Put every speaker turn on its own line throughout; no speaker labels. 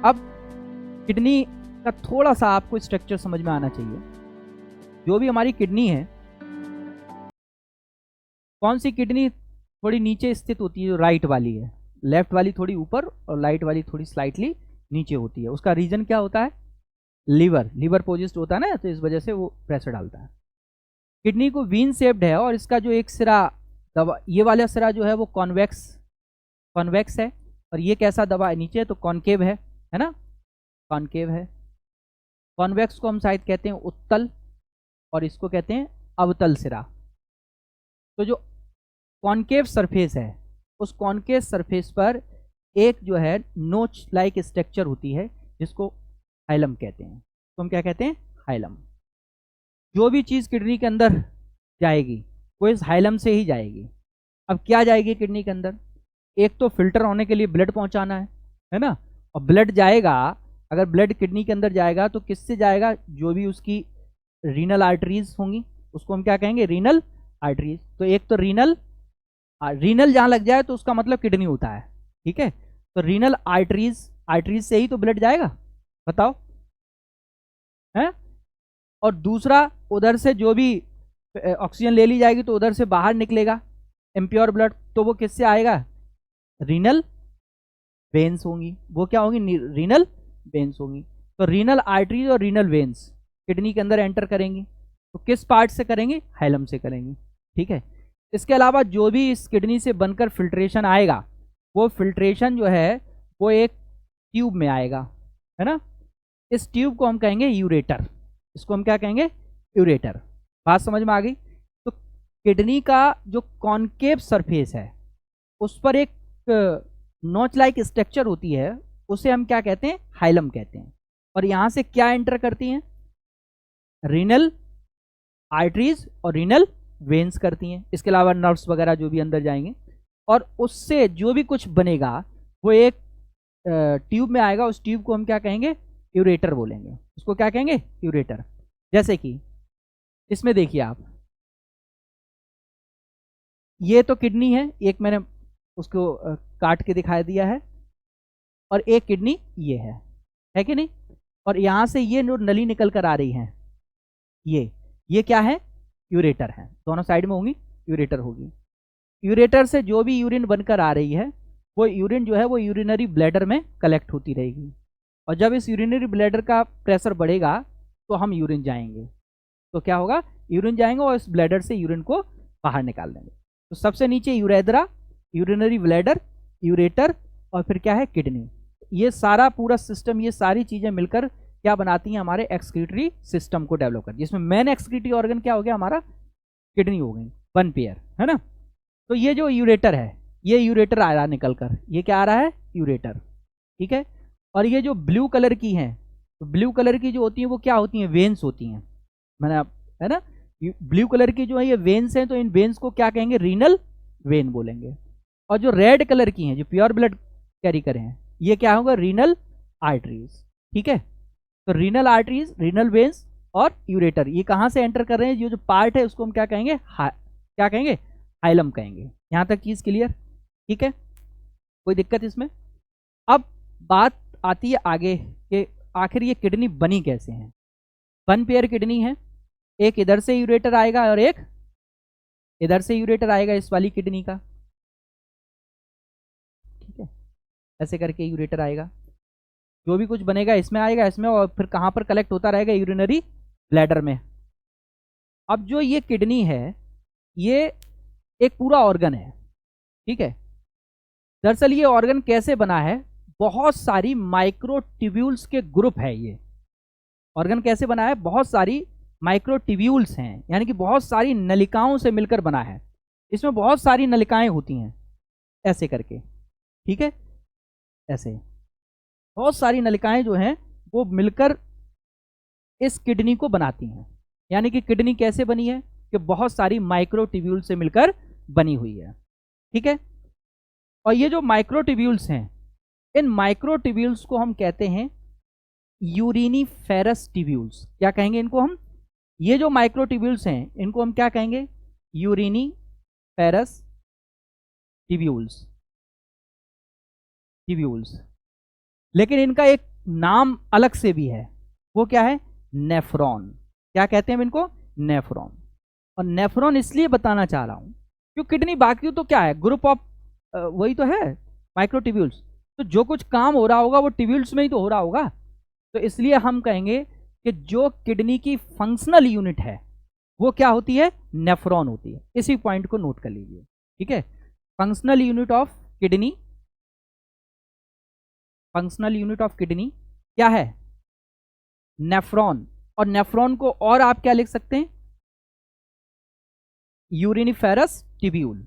अब किडनी का थोड़ा सा आपको स्ट्रक्चर समझ में आना चाहिए। जो भी हमारी किडनी है, कौन सी किडनी थोड़ी नीचे स्थित होती है? जो राइट वाली है, लेफ्ट वाली थोड़ी ऊपर और राइट वाली थोड़ी स्लाइटली नीचे होती है। उसका रीजन क्या होता है? लीवर पोजिस्ड होता है ना, तो इस वजह से वो प्रेशर डालता है। किडनी को वीन शेप्ड है और इसका जो एक सिरा दबा, ये वाला सिरा जो है वो कॉन्वेक्स है, और ये कैसा दबा है नीचे, तो कॉनकेव है ना, कॉनकेव है। कॉन्वेक्स को हम शायद कहते हैं उत्तल, और इसको कहते हैं अवतल सिरा। तो जो कॉनकेव सरफेस है, उस कॉनकेव सरफेस पर एक जो है नोच लाइक स्ट्रक्चर होती है, जिसको हाइलम कहते हैं। तो हम क्या कहते हैं? हाइलम। जो भी चीज़ किडनी के अंदर जाएगी वो इस हाइलम से ही जाएगी। अब क्या जाएगी किडनी के अंदर? एक तो फिल्टर होने के लिए ब्लड पहुंचाना है ना, और ब्लड जाएगा, अगर ब्लड किडनी के अंदर जाएगा तो किससे जाएगा? जो भी उसकी रीनल आर्टरीज होंगी, उसको हम क्या कहेंगे? Renal arteries. तो एक तो रीनल जहां लग जाए तो उसका मतलब किडनी होता है, ठीक है। तो रीनल आर्टरीज से ही तो ब्लड जाएगा, बताओ है। और दूसरा, उधर से जो भी ऑक्सीजन ले ली जाएगी तो उधर से बाहर निकलेगा इम्प्योर ब्लड, तो वो किससे आएगा? रीनल वेन्स होंगी। वो क्या होंगी? रीनल वेन्स होंगी। तो रीनल आर्टरीज और रीनल वेन्स किडनी के अंदर एंटर करेंगी, तो किस पार्ट से करेंगे? हाइलम से करेंगी, ठीक है। इसके अलावा जो भी इस किडनी से बनकर फिल्ट्रेशन आएगा, वो फिल्ट्रेशन जो है वो एक ट्यूब में आएगा, है ना। इस ट्यूब को हम कहेंगे यूरेटर। इसको हम क्या कहेंगे? यूरेटर। बात समझ में आ गई? तो किडनी का जो कॉनकेव सरफेस है, उस पर एक नोच लाइक स्ट्रक्चर होती है, उसे हम क्या कहते हैं? हाइलम कहते हैं। और यहां से क्या एंटर करती हैं? रीनल आर्टरीज और रीनल वेन्स करती हैं। इसके अलावा नर्व्स वगैरह जो भी अंदर जाएंगे, और उससे जो भी कुछ बनेगा वो एक ट्यूब में आएगा। उस ट्यूब को हम क्या कहेंगे? यूरेटर बोलेंगे। उसको क्या कहेंगे? यूरेटर। जैसे कि इसमें देखिए आप, ये तो किडनी है, एक मैंने उसको काट के दिखा दिया है, और एक किडनी ये है कि नहीं। और यहां से ये जो नली निकल कर आ रही है, ये क्या है? यूरेटर है। दोनों साइड में होंगी, यूरेटर होगी। यूरेटर से जो भी यूरिन बनकर आ रही है, वो यूरिन जो है वो यूरिनरी ब्लैडर में कलेक्ट होती रहेगी, और जब इस यूरिनरी ब्लैडर का प्रेशर बढ़ेगा तो हम यूरिन जाएंगे। तो क्या होगा? यूरिन जाएंगे और इस ब्लैडर से यूरिन को बाहर निकाल देंगे। तो सबसे नीचे यूरेथ्रा, यूरिनरी ब्लैडर, यूरेटर, और फिर क्या है? किडनी। ये सारा पूरा सिस्टम, ये सारी चीजें मिलकर क्या बनाती हैं? हमारे एक्सक्रीटरी सिस्टम को डेवलप कर, जिसमें मेन एक्सक्रीटरी ऑर्गन क्या हो गया? हमारा किडनी हो गई, वन पेयर, है ना। तो ये जो यूरेटर है, ये यूरेटर आ रहा है निकल कर, ये क्या आ रहा है? यूरेटर, ठीक है। और ये जो ब्लू कलर की हैं, तो ब्लू कलर की जो होती हैं वो क्या होती हैं? वेन्स होती हैं, मैंने आप, है ना। ब्लू कलर की जो है ये वेन्स हैं, तो इन वेन्स को क्या कहेंगे? रीनल वेन बोलेंगे। और जो रेड कलर की हैं, जो प्योर ब्लड कैरी करें हैं, ये क्या होगा? रीनल आर्टरीज, ठीक है। तो रीनल आर्टरीज, रीनल वेन्स और यूरेटर, ये कहाँ से एंटर कर रहे हैं? ये जो पार्ट है उसको हम क्या कहेंगे? क्या कहेंगे? हाइलम कहेंगे। यहां तक चीज क्लियर, ठीक है, कोई दिक्कत इसमें? अब बात आती है आगे कि आखिर ये किडनी बनी कैसे है। वन पेयर किडनी है, एक इधर से यूरेटर आएगा और एक इधर से यूरेटर आएगा इस वाली किडनी का, ठीक है। ऐसे करके यूरेटर आएगा, जो भी कुछ बनेगा इसमें आएगा, इसमें, और फिर कहां पर कलेक्ट होता रहेगा? यूरिनरी ब्लैडर में। अब जो ये किडनी है, ये एक पूरा ऑर्गन है, ठीक है। दरअसल ये ऑर्गन कैसे बना है? बहुत सारी माइक्रोट्यूब्यूल्स के ग्रुप है ये ऑर्गन। कैसे बना है? बहुत सारी माइक्रोट्यूब्यूल्स हैं, यानी कि बहुत सारी नलिकाओं से मिलकर बना है। इसमें बहुत सारी नलिकाएं होती हैं, ऐसे करके, ठीक है, ऐसे बहुत सारी नलिकाएं जो हैं वो मिलकर इस किडनी को बनाती हैं। यानी कि किडनी कैसे बनी है? कि बहुत सारी माइक्रोट्यूब्यूल से मिलकर बनी हुई है, ठीक है। और ये जो माइक्रोट्यूब्यूल्स हैं, इन माइक्रोट्यूब्यूल्स को हम कहते हैं यूरिनीफेरस ट्यूब्यूल्स। क्या कहेंगे इनको हम? ये जो माइक्रोट्यूब्यूल्स हैं इनको हम क्या कहेंगे? Uriniferous tubules. लेकिन इनका एक नाम अलग से भी है, वो क्या है? नेफ्रॉन। क्या कहते हैं इनको? नेफ्रॉन। और नेफ्रॉन इसलिए बताना चाह रहा हूं क्यों किडनी, बाकी तो क्या है? ग्रुप ऑफ वही तो है, माइक्रोट्यूब्यूल्स। तो जो कुछ काम हो रहा होगा वो ट्यूब्यूल्स में ही तो हो रहा होगा। तो इसलिए हम कहेंगे कि जो किडनी की फंक्शनल यूनिट है वो क्या होती है? नेफ्रॉन होती है। इसी पॉइंट को नोट कर लीजिए, ठीक है? Functional unit of kidney, functional unit of kidney क्या है? नेफ्रॉन। और नेफ्रॉन को और आप क्या लिख सकते हैं? Uriniferous tubule.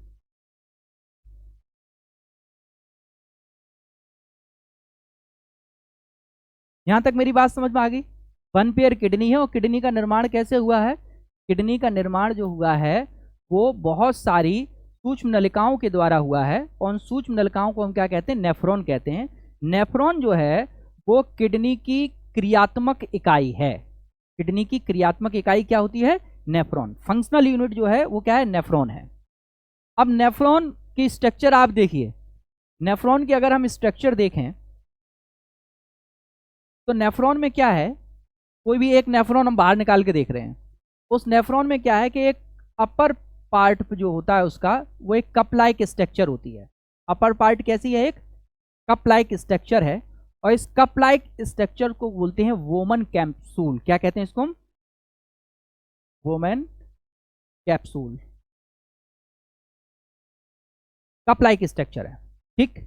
यहां तक मेरी बात समझ में आ गई? वन पेयर किडनी है, और किडनी का निर्माण कैसे हुआ है? किडनी का निर्माण जो हुआ है वो बहुत सारी सूक्ष्म नलिकाओं के द्वारा हुआ है, और उन सूक्ष्म नलिकाओं को हम क्या कहते हैं? नेफ्रॉन कहते हैं। नेफ्रॉन जो है वो किडनी की क्रियात्मक इकाई है। किडनी की क्रियात्मक इकाई क्या होती है? नेफ्रॉन। फंक्शनल यूनिट जो है वो क्या है? नेफ्रॉन है। अब नेफ्रॉन की स्ट्रक्चर आप देखिए, नेफ्रॉन की अगर हम स्ट्रक्चर देखें तो नेफ्रॉन में क्या है? कोई भी एक नेफ्रॉन हम बाहर निकाल के देख रहे हैं, उस नेफ्रॉन में क्या है कि एक अपर पार्ट जो होता है उसका, वो एक कप लाइक स्ट्रक्चर होती है। अपर पार्ट कैसी है? एक कप लाइक स्ट्रक्चर है, और इस कप लाइक स्ट्रक्चर को बोलते हैं वोमन कैप्सूल। क्या कहते हैं इसको हम? Woman capsule. Cup like structure है, ठीक।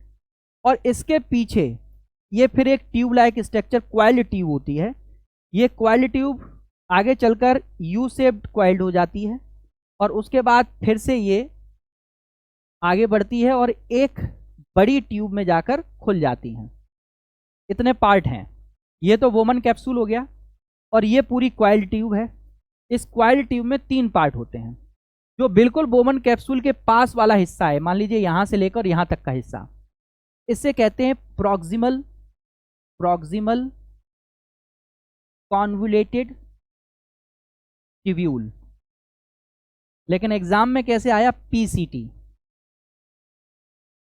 और इसके पीछे ये फिर एक tube like structure, coiled tube होती है। ये क्वाइल्ड ट्यूब आगे चलकर यू शेप्ड क्वाइल्ड हो जाती है, और उसके बाद फिर से ये आगे बढ़ती है और एक बड़ी ट्यूब में जाकर खुल जाती हैं। इतने पार्ट हैं। ये तो वोमन कैप्सूल हो गया, और ये पूरी क्वाइल्ड ट्यूब है। इस क्वाइल्ड ट्यूब में 3 पार्ट होते हैं। जो बिल्कुल वोमन कैप्सूल के पास वाला हिस्सा है, मान लीजिए यहां से लेकर यहां तक का हिस्सा, इसे कहते हैं प्रॉक्सिमल, प्रॉक्सिमल कॉन्वुलेटेड ट्यूब्यूल। लेकिन एग्जाम में कैसे आया? पीसीटी।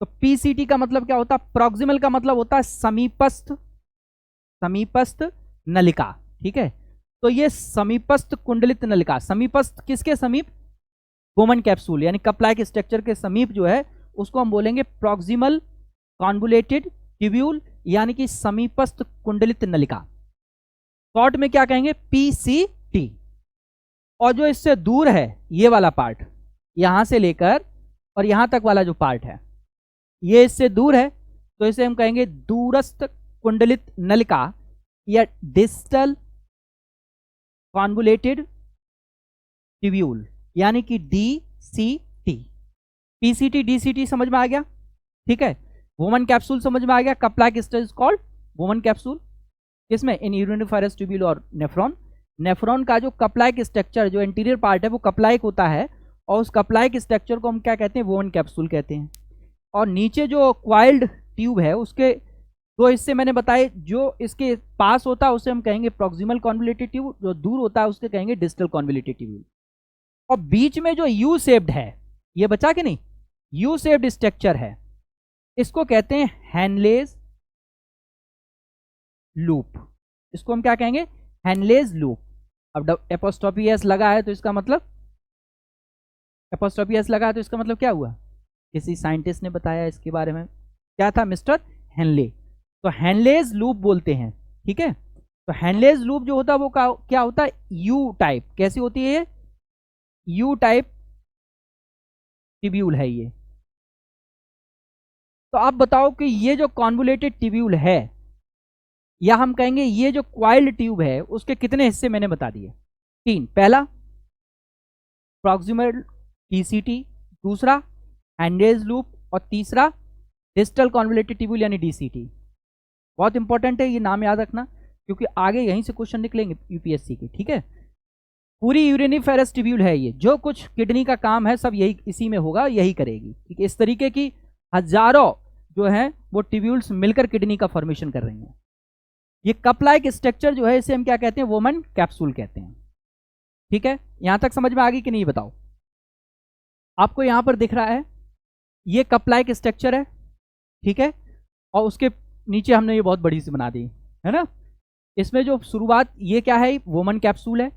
तो पीसीटी का मतलब क्या होता है? प्रॉक्सिमल का मतलब होता है समीपस्थ, समीपस्थ नलिका, ठीक है। तो ये समीपस्थ कुंडलित नलिका, समीपस्थ किसके समीप? वोमन कैप्सूल, यानी कप लाइक स्ट्रक्चर के समीप जो है उसको हम बोलेंगे प्रॉक्सिमल कॉन्वुलेटेड ट्यूब्यूल, यानी कि समीपस्थ कुंडलित नलिका। शॉर्ट में क्या कहेंगे? पीसीटी। और जो इससे दूर है ये वाला पार्ट, यहां से लेकर और यहां तक वाला जो पार्ट है, ये इससे दूर है, तो इसे हम कहेंगे दूरस्थ कुंडलित नलिका या डिस्टल कॉन्वुलेटेड ट्यूब्यूल, यानी कि डीसीटी। पीसीटी डीसीटी समझ में आ गया, ठीक है। वोमन कैप्सूल समझ में आ गया, cup like structure is called woman capsule. किसमें? इन यूरिनिफेरस ट्यूब्यूल और नेफ्रॉन। नेफ्रॉन का जो कप लाइक स्ट्रक्चर, जो इंटीरियर पार्ट है वो कप लाइक होता है, और उस कप लाइक स्ट्रक्चर को हम क्या कहते हैं? वोमन कैप्सूल कहते हैं। और नीचे जो क्वाइल्ड ट्यूब है उसके 2 हिस्से मैंने बताए, जो इसके पास होता है उसे हम कहेंगे प्रॉक्सिमल कॉन्वुलेटेड ट्यूब, जो दूर होता है उसके कहेंगे डिस्टल कॉन्वुलेटेड ट्यूब। और बीच में जो यू शेप्ड है, ये बचा कि नहीं? यू शेप्ड स्ट्रक्चर है, इसको कहते हैं हेनलेज लूप। इसको हम क्या कहेंगे? Henle's loop. अब एपोस्ट्रोफी एस लगा है तो इसका मतलब, एपोस्ट्रोफी एस लगा है तो इसका मतलब क्या हुआ? किसी साइंटिस्ट ने बताया इसके बारे में, क्या था? Mister Henle. तो हेनलेज लूप बोलते हैं, ठीक है। तो हेनलेज लूप जो होता है वो क्या होता है? You type. कैसी होती है ये? यू टाइप ट्यूब्यूल है ये। तो आप बताओ कि ये जो कॉन्वुलेटेड ट्यूब्यूल है, या हम कहेंगे ये जो क्वाइल्ड ट्यूब है, उसके कितने हिस्से मैंने बता दिए? 3। पहला प्रॉक्सिमल पीसीटी, दूसरा हेनलेज लूप, और तीसरा डिस्टल कॉन्वुलेटेड ट्यूब्यूल यानी डीसीटी। बहुत इंपॉर्टेंट है, ये नाम याद रखना, क्योंकि आगे यहीं से क्वेश्चन निकलेंगे यूपीएससी के, ठीक है। पूरी यूरिनिफेरस ट्यूब्यूल है ये, जो कुछ किडनी का काम है सब यही इसी में होगा, यही करेगी, ठीक है। इस तरीके की हजारों जो है वो ट्यूब्यूल्स मिलकर किडनी का फॉर्मेशन कर रही हैं। ये कप लाइक स्ट्रक्चर जो है इसे हम क्या कहते हैं? वोमन कैप्सूल कहते हैं, ठीक है। यहां तक समझ में आ गई कि नहीं बताओ? आपको यहां पर दिख रहा है ये कप लाइक स्ट्रक्चर है, ठीक है, और उसके नीचे हमने ये बहुत बड़ी सी बना दी, है ना। इसमें जो शुरुआत ये क्या है, वोमन कैप्सूल है,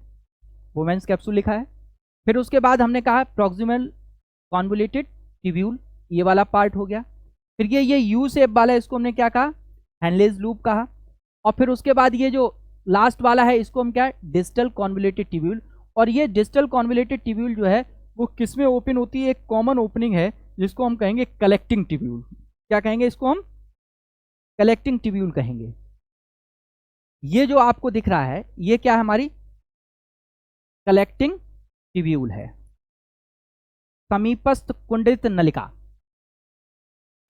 वोमेन्स कैप्सूल लिखा है। फिर उसके बाद हमने कहा प्रॉक्सिमल कॉन्वोल्यूटेड ट्यूब्यूल, ये वाला पार्ट हो गया। फिर ये यू शेप वाला है, इसको हमने क्या कहा, हेनलेज लूप कहा। और फिर उसके बाद ये जो लास्ट वाला है इसको हम क्या, डिस्टल कॉन्वोल्यूटेड ट्यूब्यूल। और ये डिस्टल कॉन्वोल्यूटेड ट्यूब्यूल जो है वो किस में ओपन होती है, एक कॉमन ओपनिंग है जिसको हम कहेंगे कलेक्टिंग ट्यूब्यूल। क्या कहेंगे इसको हम, कलेक्टिंग ट्यूब्यूल कहेंगे। ये जो आपको दिख रहा है ये क्या है, हमारी कलेक्टिंग ट्यूब्यूल है, समीपस्थ कुंडलित नलिका,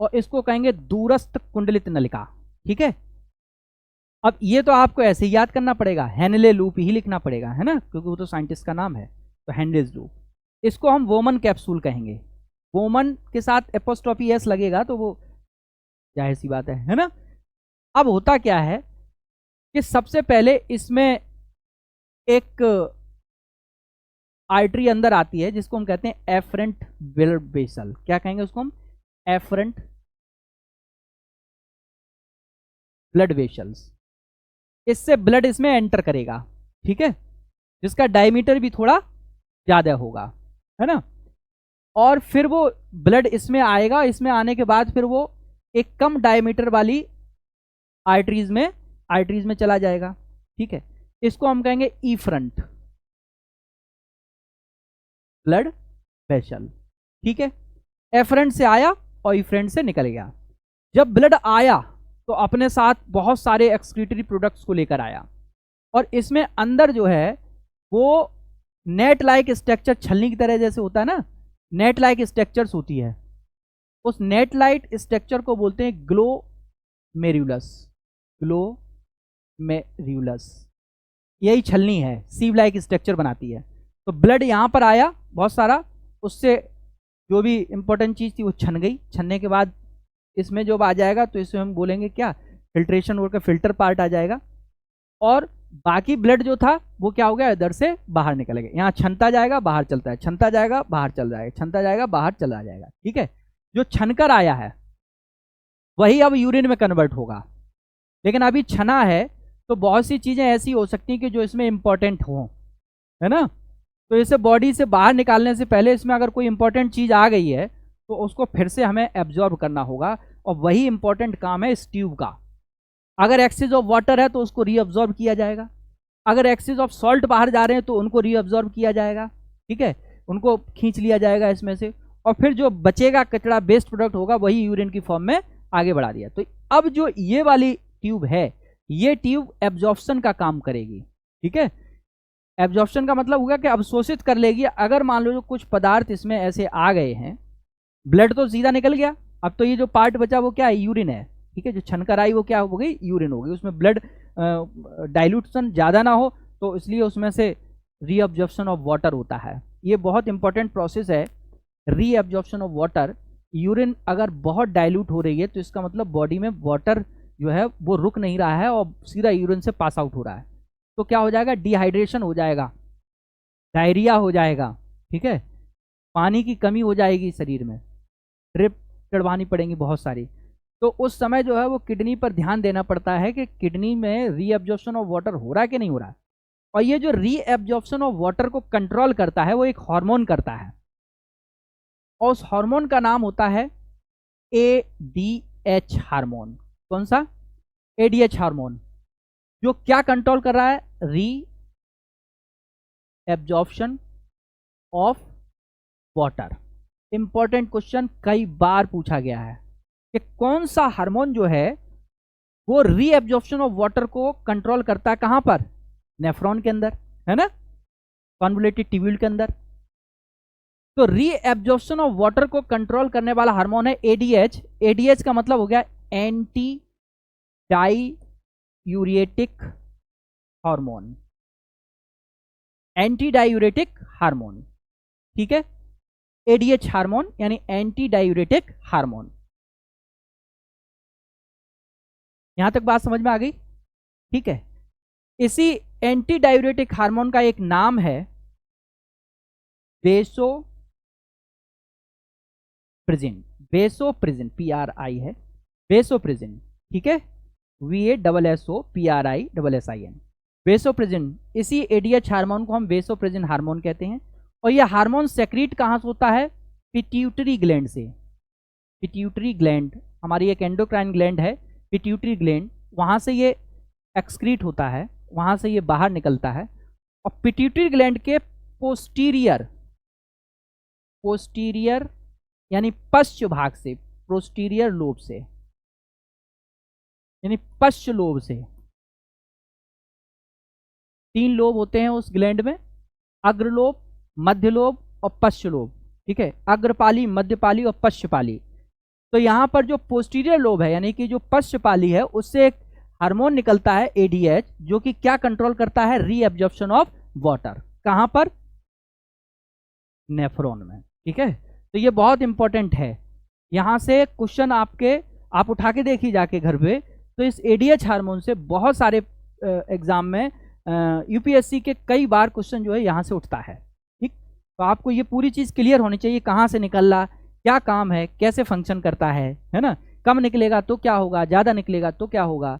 और इसको कहेंगे दूरस्थ कुंडलित नलिका। ठीक है, अब ये तो आपको ऐसे ही याद करना पड़ेगा, हेनले लूप ही लिखना पड़ेगा, है ना, क्योंकि वो तो साइंटिस्ट का नाम है। तो हेनलेज लूप, इसको हम वोमन कैप्सूल कहेंगे। वोमन के साथ एपोस्ट्रोफी एस लगेगा तो वो जाहिर सी बात है ना। अब होता क्या है कि सबसे पहले इसमें एक आर्टरी अंदर आती है जिसको हम कहते हैं एफरेंट ब्लड वेसल। क्या कहेंगे उसको हम, एफरेंट ब्लड वेसल्स। इससे ब्लड इसमें एंटर करेगा, ठीक है, जिसका डायमीटर भी थोड़ा ज्यादा होगा, है ना। और फिर वो ब्लड इसमें आएगा, इसमें आने के बाद फिर वो एक कम डायमीटर वाली आर्टरीज में चला जाएगा। ठीक है, इसको हम कहेंगे ईफ्रंट ब्लड वेसल। ठीक है, एफरेंट से आया और ईफ्रंट से निकल गया। जब ब्लड आया तो अपने साथ बहुत सारे एक्सक्रीटरी प्रोडक्ट्स को लेकर आया, और इसमें अंदर जो है वो नेट लाइक स्ट्रक्चर, छलनी की तरह जैसे होता है ना, नेट लाइक स्ट्रक्चर्स होती है। उस नेट लाइट स्ट्रक्चर को बोलते हैं ग्लोमेरुलस। ग्लोमेरुलस यही छलनी है, सीव लाइक स्ट्रक्चर बनाती है। तो ब्लड यहाँ पर आया बहुत सारा, उससे जो भी इंपॉर्टेंट चीज़ थी वो छन गई। छनने के बाद इसमें जब आ जाएगा तो इसे हम बोलेंगे क्या, फिल्ट्रेशन होकर फिल्टर पार्ट आ जाएगा। और बाकी ब्लड जो था वो क्या हो गया, इधर से बाहर निकल गया। यहाँ छनता जाएगा बाहर चलता है, छनता जाएगा बाहर चल जाएगा, छनता जाएगा बाहर चला जाएगा। ठीक है, जो छनकर आया है वही अब यूरिन में कन्वर्ट होगा। लेकिन अभी छना है तो बहुत सी चीज़ें ऐसी हो सकती हैं कि जो इसमें इंपॉर्टेंट हो, है ना। तो इसे बॉडी से बाहर निकालने से पहले इसमें अगर कोई इंपॉर्टेंट चीज़ आ गई है तो उसको फिर से हमें एब्जॉर्ब करना होगा, और वही इंपॉर्टेंट काम है इस ट्यूब का। अगर एक्सेस ऑफ वाटर है तो उसको रीअब्जॉर्ब किया जाएगा, अगर एक्सेस ऑफ सॉल्ट बाहर जा रहे हैं तो उनको रीअब्जॉर्ब किया जाएगा। ठीक है, उनको खींच लिया जाएगा इसमें से, और फिर जो बचेगा कचरा, बेस्ट प्रोडक्ट होगा, वही यूरिन की फॉर्म में आगे बढ़ा दिया। तो अब जो ये वाली ट्यूब है, ये ट्यूब एब्जॉर्प्शन का काम करेगी। ठीक है, एब्जॉर्प्शन का मतलब होगा कि अवशोषित कर लेगी। अगर मान लो जो कुछ पदार्थ इसमें ऐसे आ गए हैं, ब्लड तो सीधा निकल गया, अब तो ये जो पार्ट बचा वो क्या है, यूरिन है। ठीक है, जो छनकर आई वो क्या हो गई, यूरिन हो गई। उसमें ब्लड डाइल्यूशन ज़्यादा ना हो तो इसलिए उसमें से रीअब्जॉर्प्शन ऑफ वाटर होता है। ये बहुत इंपॉर्टेंट प्रोसेस है, रीअब्जॉर्प्शन ऑफ वाटर। यूरिन अगर बहुत डाइल्यूट हो रही है तो इसका मतलब बॉडी में वाटर जो है वो रुक नहीं रहा है और सीधा यूरिन से पास आउट हो रहा है। तो क्या हो जाएगा, डिहाइड्रेशन हो जाएगा, डायरिया हो जाएगा। ठीक है, पानी की कमी हो जाएगी शरीर में, ड्रिप चढ़वानी पड़ेंगी बहुत सारी। तो उस समय जो है वो किडनी पर ध्यान देना पड़ता है कि किडनी में रीअब्जॉर्प्शन ऑफ वाटर हो रहा है कि नहीं हो रहा है। और ये जो रीअब्जॉर्प्शन ऑफ वाटर को कंट्रोल करता है वो एक हार्मोन करता है, और उस हार्मोन का नाम होता है ADH हार्मोन। कौन सा, ADH हार्मोन, जो क्या कंट्रोल कर रहा है, reabsorption of water. Important question कई बार पूछा गया है कि कौन सा हार्मोन जो है वो रीअब्जॉर्प्शन ऑफ वाटर को कंट्रोल करता है, कहां पर, नेफ्रॉन के अंदर, है ना, कॉन्वोल्यूटेड ट्यूब्यूल के अंदर। तो रीअब्जॉर्प्शन ऑफ वाटर को कंट्रोल करने वाला हार्मोन है ADH। ADH का मतलब हो गया anti diuretic hormone, anti diuretic hormone. ठीक है, ADH हार्मोन यानी एंटी डायूरेटिक हार्मोन। यहां तक बात समझ में आ गई। ठीक है, इसी एंटी डायूरेटिक हार्मोन का एक नाम है वेसोप्रेसिन। वेसोप्रेसिन PRI है, वेसोप्रेसिन। ठीक है, VASSOPRISSIN, वेसोप्रेसिन। इसी ADH हार्मोन को हम वेसोप्रेसिन हार्मोन कहते हैं। और यह हार्मोन सेक्रीट कहाँ से होता है? पिट्यूटरी ग्लैंड से। पिट्यूटरी ग्लैंड हमारी एक एंडोक्राइन ग्लैंड है, पिट्यूटरी ग्लैंड, वहाँ से ये एक्सक्रीट होता है, वहाँ से ये बाहर निकलता है। और पिट्यूटरी ग्लैंड के पोस्टीरियर यानी पश्च भाग से, पोस्टीरियर लोब से यानी पश्च लोब से, 3 लोब होते हैं उस ग्लैंड में, अग्रलोब, मध्य लोब और पश्च लोब। ठीक है, अग्रपाली, मध्यपाली और पश्चपाली। तो यहाँ पर जो पोस्टीरियर लोब है यानी कि जो पश्चपाली है, उससे एक हार्मोन निकलता है ADH, जो कि क्या कंट्रोल करता है? Reabsorption of water. कहाँ पर? नेफ्रॉन में। ठीक है, तो ये बहुत इंपॉर्टेंट है। यहाँ से क्वेश्चन आप उठा के देखिए जाके घर पे। तो इस ADH हार्मोन से बहुत सारे एग्जाम में UPSC के कई बार क्वेश्चन जो है यहाँ से उठता है। ठीक, तो आपको ये पूरी चीज़ क्लियर होनी चाहिए, कहाँ से निकल रहा, क्या काम है, कैसे फंक्शन करता है ना। कम निकलेगा तो क्या होगा, ज़्यादा निकलेगा तो क्या होगा।